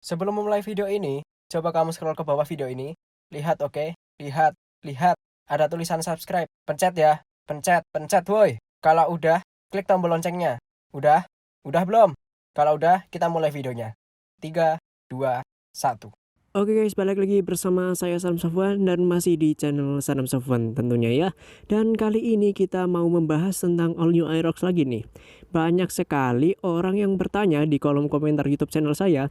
Sebelum memulai video ini, coba kamu scroll ke bawah video ini. Lihat, oke? Lihat, lihat. Ada tulisan subscribe. Pencet ya. Pencet, pencet, woi. Kalau udah, klik tombol loncengnya. Udah? Udah belum? Kalau udah, kita mulai videonya. 3, 2, 1. Oke guys, balik lagi bersama saya Sanam Safwan dan masih di channel Sanam Safwan tentunya ya. Dan kali ini kita mau membahas tentang All New Aerox lagi nih. Banyak sekali orang yang bertanya di kolom komentar YouTube channel saya,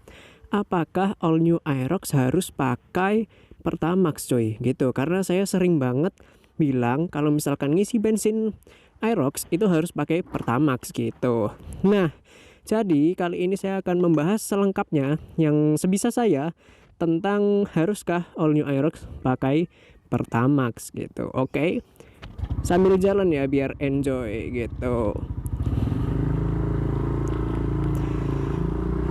apakah All New Aerox harus pakai Pertamax coy gitu. Karena saya sering banget bilang kalau misalkan ngisi bensin Aerox itu harus pakai Pertamax gitu. Nah, jadi kali ini saya akan membahas selengkapnya yang sebisa saya tentang haruskah All New Aerox pakai Pertamax gitu. Oke. Sambil jalan ya biar enjoy gitu.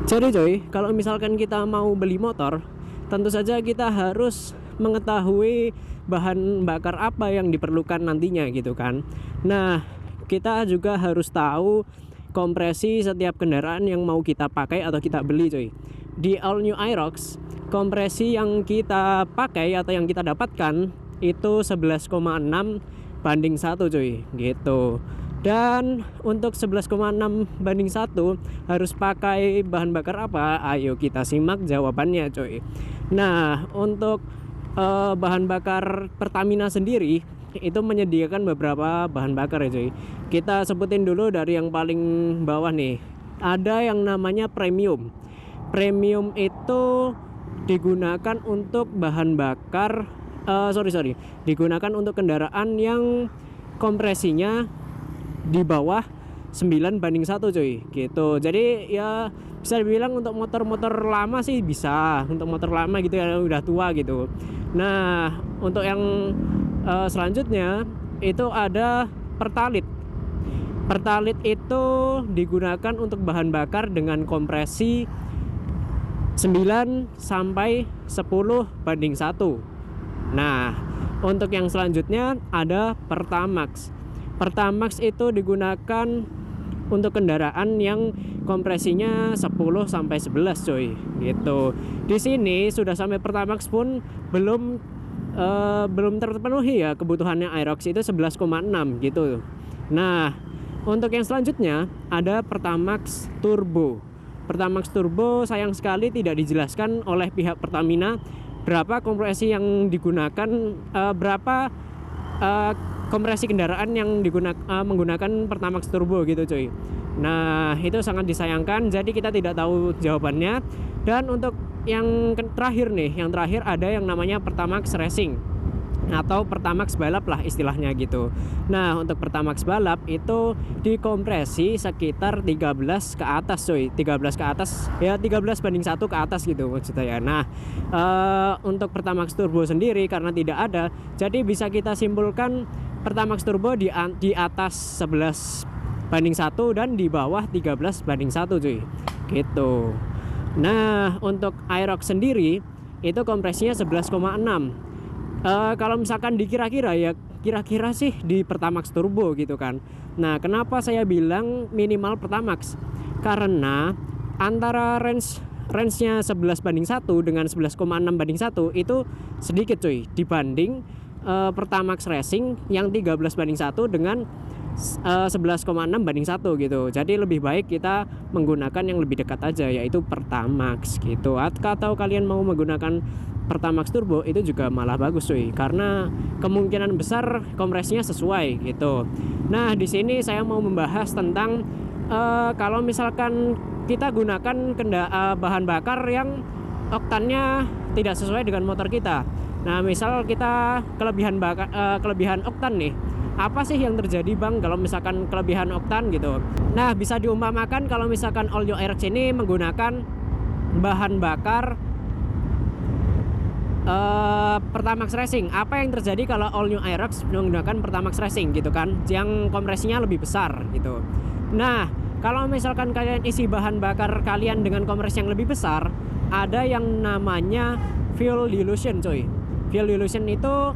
Jadi coy, kalau misalkan kita mau beli motor, tentu saja kita harus mengetahui bahan bakar apa yang diperlukan nantinya gitu kan. Nah, kita juga harus tahu kompresi setiap kendaraan yang mau kita pakai atau kita beli coy. Di All New Aerox, kompresi yang kita pakai atau yang kita dapatkan itu 11,6 banding 1 cuy gitu. Dan untuk 11,6 banding 1 harus pakai bahan bakar apa? Ayo kita simak jawabannya cuy. Nah, untuk bahan bakar Pertamina sendiri itu menyediakan beberapa bahan bakar ya cuy. Kita sebutin dulu dari yang paling bawah nih. Ada yang namanya premium. Premium itu digunakan untuk bahan bakar digunakan untuk kendaraan yang kompresinya di bawah 9 banding 1 cuy gitu. Jadi ya bisa dibilang untuk motor-motor lama sih bisa, untuk motor lama gitu ya udah tua gitu. Nah, untuk yang selanjutnya itu ada Pertalite. Pertalite itu digunakan untuk bahan bakar dengan kompresi 9 sampai 10 banding 1. Nah, untuk yang selanjutnya ada Pertamax. Pertamax itu digunakan untuk kendaraan yang kompresinya 10 sampai 11 coy gitu. Di sini sudah sampai Pertamax pun belum terpenuhi ya kebutuhannya Aerox itu 11,6 gitu. Nah, untuk yang selanjutnya ada Pertamax Turbo. Pertamax Turbo sayang sekali tidak dijelaskan oleh pihak Pertamina berapa kompresi yang digunakan, berapa kompresi kendaraan yang menggunakan Pertamax Turbo gitu cuy. Nah, itu sangat disayangkan, jadi kita tidak tahu jawabannya. Dan untuk yang terakhir nih, yang terakhir ada yang namanya Pertamax Racing atau Pertamax balap lah istilahnya gitu. Nah, untuk Pertamax balap itu dikompresi sekitar 13 ke atas coy. 13 ke atas ya, 13 banding 1 ke atas gitu maksudnya ya. Nah, untuk Pertamax Turbo sendiri karena tidak ada, jadi bisa kita simpulkan Pertamax Turbo di atas 11 banding 1 dan di bawah 13 banding 1 cuy gitu. Nah, untuk Aerox sendiri itu kompresinya 11,6. Kalau misalkan dikira-kira ya kira-kira sih di Pertamax Turbo gitu kan. Nah, kenapa saya bilang minimal Pertamax? Karena antara range-nya 11 banding 1 dengan 11,6 banding 1 itu sedikit cuy dibanding Pertamax Racing yang 13 banding 1 dengan 11,6 banding 1 gitu. Jadi lebih baik kita menggunakan yang lebih dekat aja, yaitu Pertamax gitu. Atau kalian mau menggunakan Pertamax Turbo itu juga malah bagus cuy, karena kemungkinan besar kompresinya sesuai gitu. Nah, di sini saya mau membahas tentang kalau misalkan kita gunakan bahan bakar yang oktannya tidak sesuai dengan motor kita. Nah, misal kita kelebihan oktan nih. Apa sih yang terjadi bang kalau misalkan kelebihan oktan gitu? Nah, bisa diumpamakan kalau misalkan All New Aerox ini menggunakan bahan bakar Pertamax Racing. Apa yang terjadi kalau All New Aerox menggunakan Pertamax Racing gitu kan, yang kompresinya lebih besar gitu. Nah, kalau misalkan kalian isi bahan bakar kalian dengan kompresi yang lebih besar, ada yang namanya fuel dilution coy. Fuel dilution itu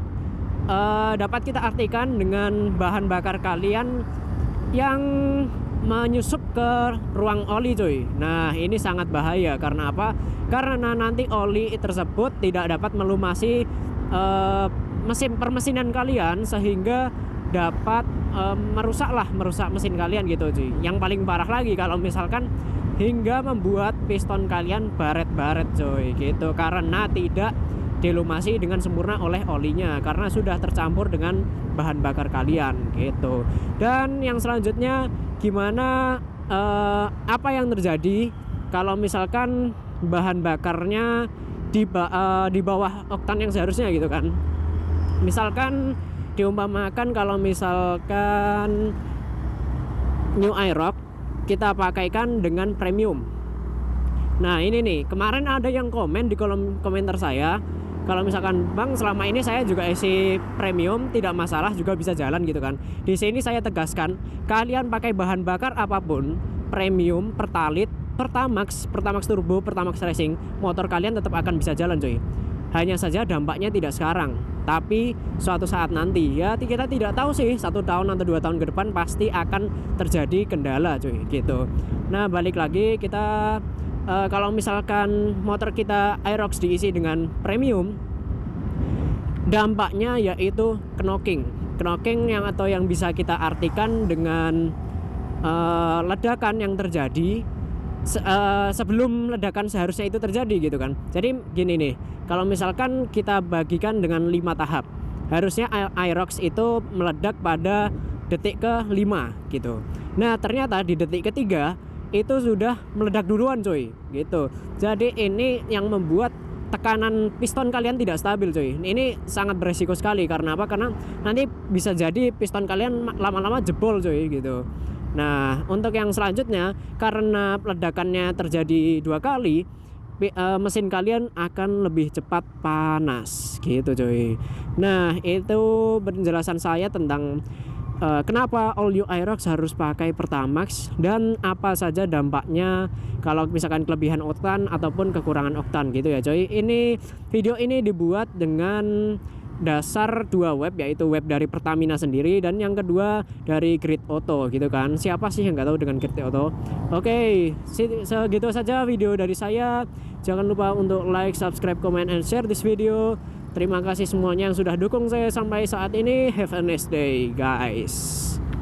dapat kita artikan dengan bahan bakar kalian yang menyusup ke ruang oli cuy. Nah ini sangat bahaya, karena apa? Karena nanti oli tersebut tidak dapat melumasi mesin permesinan kalian, sehingga dapat merusak mesin kalian gitu cuy. Yang paling parah lagi kalau misalkan hingga membuat piston kalian baret-baret cuy gitu, karena tidak dilumasi dengan sempurna oleh olinya, karena sudah tercampur dengan bahan bakar kalian gitu. Dan yang selanjutnya, gimana apa yang terjadi kalau misalkan bahan bakarnya di bawah oktan yang seharusnya gitu kan. Misalkan diumpamakan kalau misalkan New Aerox kita pakaikan dengan premium. Nah ini nih, kemarin ada yang komen di kolom komentar saya, kalau misalkan Bang, selama ini saya juga isi premium, tidak masalah, juga bisa jalan gitu kan. Di sini saya tegaskan, kalian pakai bahan bakar apapun, premium, pertalite, Pertamax turbo, Pertamax racing, motor kalian tetap akan bisa jalan cuy. Hanya saja dampaknya tidak sekarang, tapi suatu saat nanti, ya kita tidak tahu sih, 1 tahun atau 2 tahun ke depan pasti akan terjadi kendala cuy gitu. Nah balik lagi, kita kalau misalkan motor kita Aerox diisi dengan premium, dampaknya yaitu knocking yang atau yang bisa kita artikan dengan ledakan yang terjadi sebelum ledakan seharusnya itu terjadi gitu kan. Jadi gini nih, kalau misalkan kita bagikan dengan 5 tahap, harusnya Aerox itu meledak pada detik ke-5 gitu. Nah ternyata di detik ke-3 itu sudah meledak duluan cuy gitu. Jadi ini yang membuat tekanan piston kalian tidak stabil cuy. Ini sangat beresiko sekali, karena apa? Karena nanti bisa jadi piston kalian lama-lama jebol cuy gitu. Nah untuk yang selanjutnya, karena ledakannya terjadi 2 kali, mesin kalian akan lebih cepat panas gitu cuy. Nah itu penjelasan saya tentang kenapa all new Aerox harus pakai Pertamax dan apa saja dampaknya kalau misalkan kelebihan oktan ataupun kekurangan oktan gitu ya coy. Ini video ini dibuat dengan dasar 2 web, yaitu web dari Pertamina sendiri dan yang kedua dari Grid Auto gitu kan. Siapa sih yang nggak tahu dengan Grid Auto? Oke, segitu saja video dari saya. Jangan lupa untuk like, subscribe, comment, and share this video. Terima kasih semuanya yang sudah dukung saya sampai saat ini. Have a nice day guys.